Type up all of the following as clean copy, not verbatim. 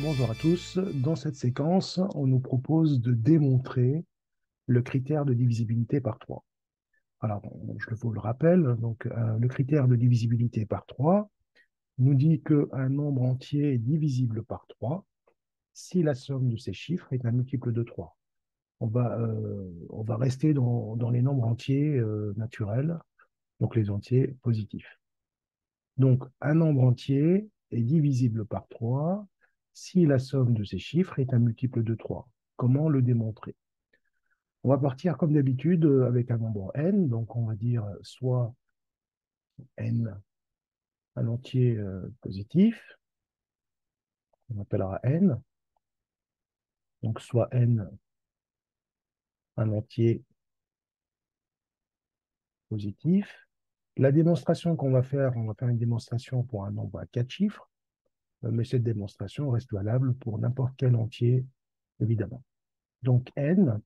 Bonjour à tous. Dans cette séquence, on nous propose de démontrer le critère de divisibilité par 3. Alors, je vous le rappelle, donc, le critère de divisibilité par 3 nous dit qu'un nombre entier est divisible par 3 si la somme de ses chiffres est un multiple de 3. On va rester dans les nombres entiers naturels, donc les entiers positifs. Donc, un nombre entier est divisible par 3 si la somme de ses chiffres est un multiple de 3. Comment le démontrer? On va partir comme d'habitude avec un nombre n, donc on va dire soit n, un entier positif, on appellera n, donc soit n, un entier positif. La démonstration qu'on va faire, on va faire une démonstration pour un nombre à 4 chiffres, mais cette démonstration reste valable pour n'importe quel entier, évidemment. Donc n,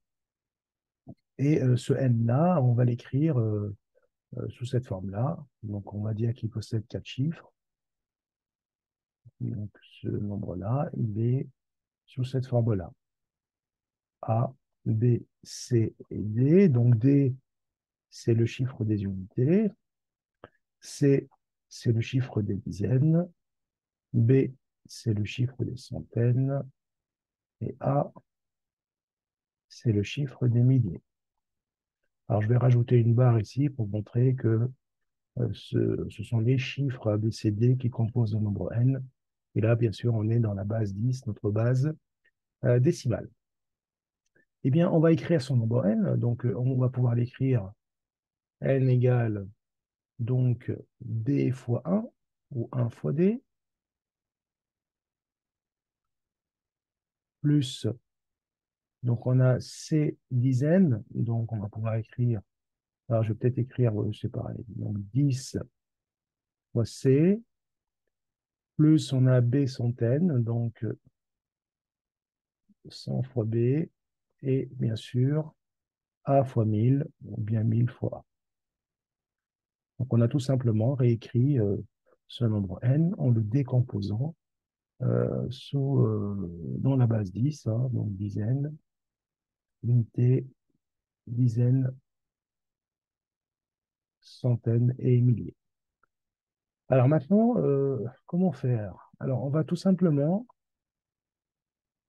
et ce n-là, on va l'écrire sous cette forme-là. Donc on va dire qu'il possède 4 chiffres. Donc ce nombre-là, il est sous cette forme-là. A, B, C et D. Donc D, c'est le chiffre des unités. C, c'est le chiffre des dizaines. B, c'est le chiffre des centaines. Et A, c'est le chiffre des milliers. Alors, je vais rajouter une barre ici pour montrer que ce sont les chiffres A, B, C, D qui composent le nombre n. Et là, bien sûr, on est dans la base 10, notre base décimale. Eh bien, on va écrire son nombre n. Donc, on va pouvoir l'écrire n égale donc d fois 1 ou 1 fois d plus, donc on a c dizaines, donc on va pouvoir écrire, alors je vais peut-être écrire, c'est pareil, donc 10 fois c, plus on a b centaines, donc 100 fois b, et bien sûr a fois 1000, ou bien 1000 fois a. Donc on a tout simplement réécrit ce nombre n en le décomposant dans la base 10, hein, donc dizaines, unités, dizaines, centaines et milliers. Alors maintenant, comment faire? Alors, on va tout simplement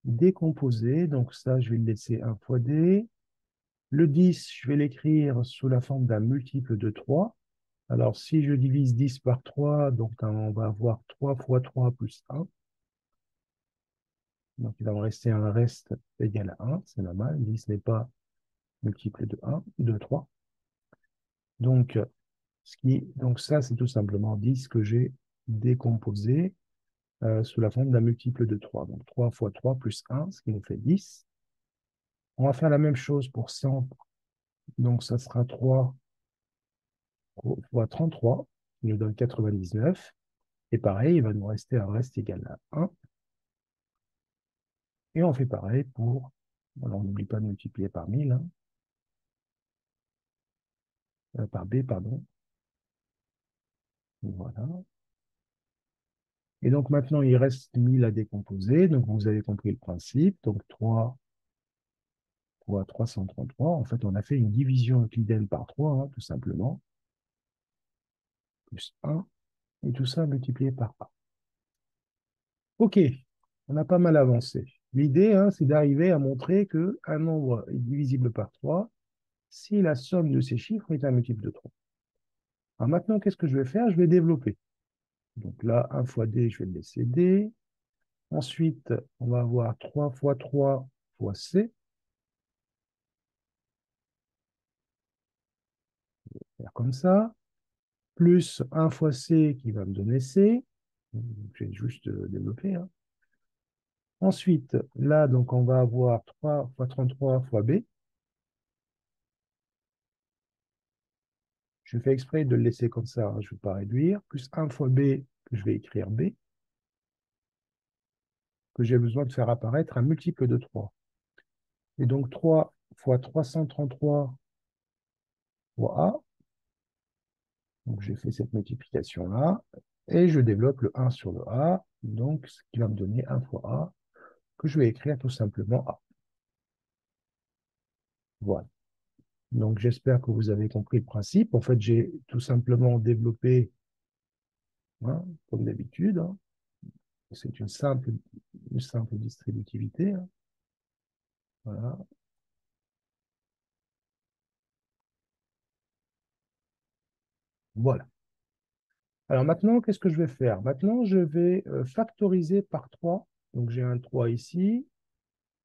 décomposer. Donc ça, je vais le laisser 1 fois d. Le 10, je vais l'écrire sous la forme d'un multiple de 3. Alors, si je divise 10 par 3, donc on va avoir 3 fois 3 plus 1. Donc, il va me rester un reste égal à 1. C'est normal. 10 n'est pas multiple de 1, de 3. Donc, donc ça, c'est tout simplement 10 que j'ai décomposé sous la forme d'un multiple de 3. Donc 3 fois 3 plus 1, ce qui nous fait 10. On va faire la même chose pour 100. Donc ça sera 3 fois 33, qui nous donne 99. Et pareil, il va nous rester un reste égal à 1. Et on fait pareil pour, alors on n'oublie pas de multiplier par 1000, hein, par B, pardon. Voilà. Et donc maintenant, il reste 1000 à décomposer. Donc vous avez compris le principe. Donc 3 fois 333. En fait, on a fait une division euclidienne par 3, hein, tout simplement. Plus 1. Et tout ça multiplié par A. OK, on a pas mal avancé. L'idée, hein, c'est d'arriver à montrer qu'un nombre est divisible par 3 si la somme de ces chiffres est un multiple de 3. Alors maintenant, qu'est-ce que je vais faire? Je vais développer. Donc là, 1 fois D, je vais le laisser D. Ensuite, on va avoir 3 fois 3 fois C. Faire comme ça. Plus 1 fois C qui va me donner C. Je vais juste développer, hein. Ensuite, là, donc, on va avoir 3 fois 33 fois B. Je fais exprès de le laisser comme ça, hein, je ne vais pas réduire. Plus 1 fois B, que je vais écrire B, que j'ai besoin de faire apparaître un multiple de 3. Et donc 3 fois 333 fois A. Donc j'ai fait cette multiplication-là. Et je développe le 1 sur le A. Donc, ce qui va me donner 1 fois A, que je vais écrire tout simplement A. Voilà. Donc, j'espère que vous avez compris le principe. En fait, j'ai tout simplement développé, hein, comme d'habitude, hein, c'est une simple distributivité. Hein. Voilà. Voilà. Alors maintenant, qu'est-ce que je vais faire? Maintenant, je vais factoriser par 3. Donc, j'ai un 3 ici,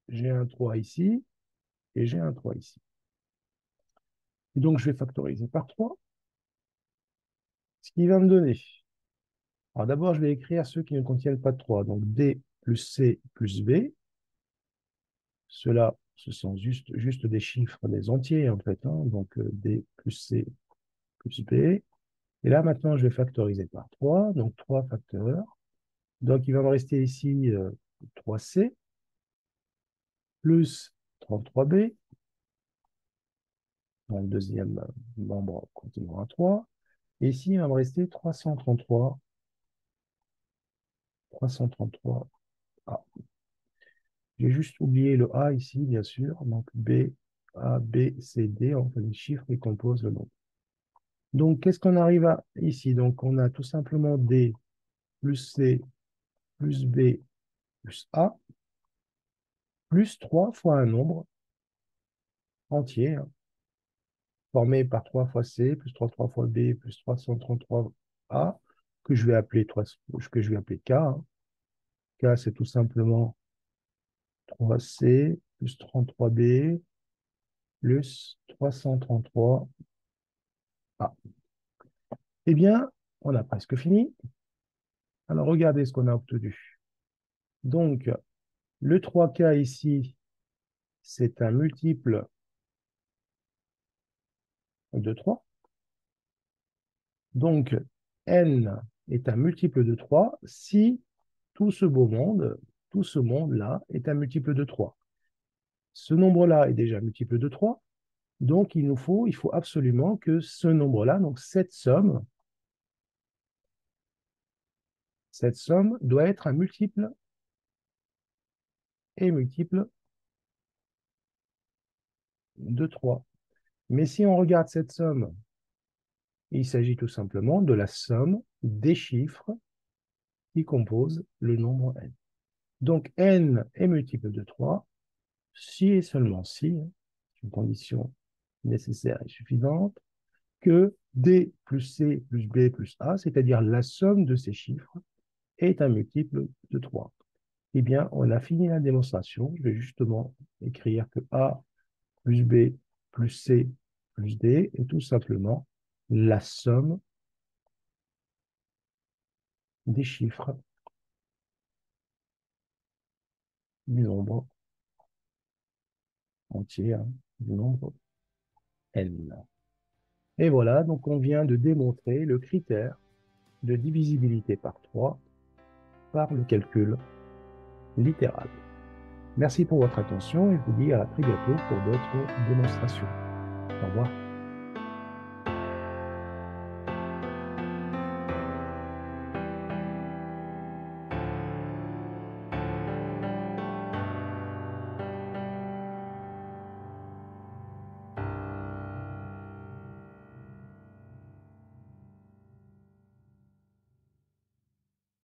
j'ai un 3 ici, et j'ai un 3 ici. Et donc, je vais factoriser par 3, ce qui va me donner. Alors d'abord, je vais écrire ceux qui ne contiennent pas de 3. Donc, D plus C plus B. Ceux-là, ce sont juste des chiffres, des entiers, en fait. Hein. Donc, D plus C plus B. Et là, maintenant, je vais factoriser par 3. Donc, 3 facteurs. Donc, il va me rester ici 3C plus 33B. Dans le deuxième membre contenant un 3. Et ici, il va me rester 333. 333 A. J'ai juste oublié le A ici, bien sûr. Donc B, A, B, C, D, on fait les chiffres qui composent le nombre. Donc, qu'est-ce qu'on arrive à ici? Donc, on a tout simplement D plus C plus B plus A plus 3 fois un nombre entier, hein, formé par 3 fois C plus 3 fois B plus 333 A que je vais appeler K. Hein. K, c'est tout simplement 3C plus 33B plus 333A. Eh bien, on a presque fini. Alors, regardez ce qu'on a obtenu. Donc, le 3K ici, c'est un multiple de 3. Donc, N est un multiple de 3 si tout ce beau monde, tout ce monde-là est un multiple de 3. Ce nombre-là est déjà multiple de 3. Donc, il faut absolument que ce nombre-là, donc cette somme doit être un multiple et multiple de 3. Mais si on regarde cette somme, il s'agit tout simplement de la somme des chiffres qui composent le nombre n. Donc n est multiple de 3, si et seulement si, c'est une condition nécessaire et suffisante, que D plus C plus B plus A, c'est-à-dire la somme de ces chiffres, est un multiple de 3. Eh bien, on a fini la démonstration. Je vais justement écrire que A plus B plus C plus D est tout simplement la somme des chiffres du nombre entier, hein, du nombre n. Et voilà, donc on vient de démontrer le critère de divisibilité par 3 par le calcul littéral. Merci pour votre attention et je vous dis à très bientôt pour d'autres démonstrations. Au revoir.